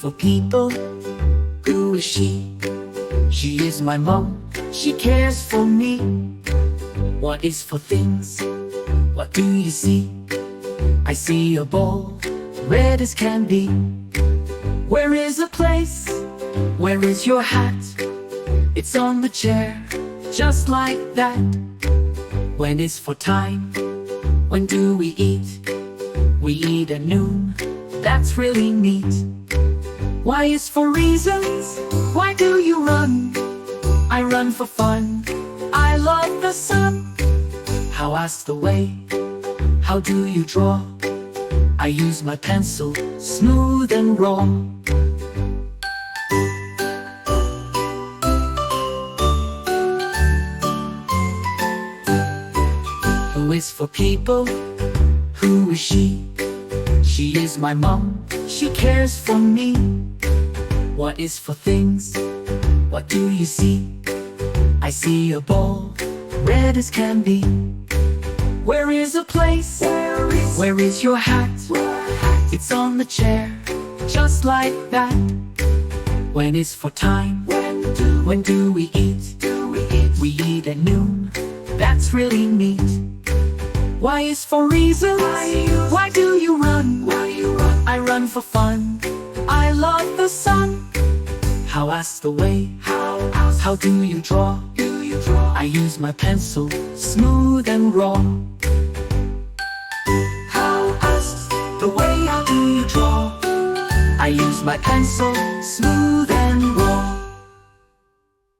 for people? Who is she? She is my mom, she cares for me. What is for things? What do you see? I see a ball, red as can be. Where is a place? Where is your hat? It's on the chair, just like that. When is for time? When do we eat? We eat at noon, that's really neat. Y is for reasons, why do you run? I run for fun, I love the sun. How ask the way, how do you draw? I use my pencil, smooth and raw. Who is for people? Who is she? She is my mom, she cares for me. What is for things? What do you see? I see a ball, red as can be. Where is a place? Where is your hat? It's on the chair, just like that. When is for time? When do we eat? We eat at noon, that's really neat. Y is for reasons, why do you run? I run for fun, I love the sun. How ask the way, how do you draw? I use my pencil, smooth and raw. How ask the way, how do you draw? I use my pencil, smooth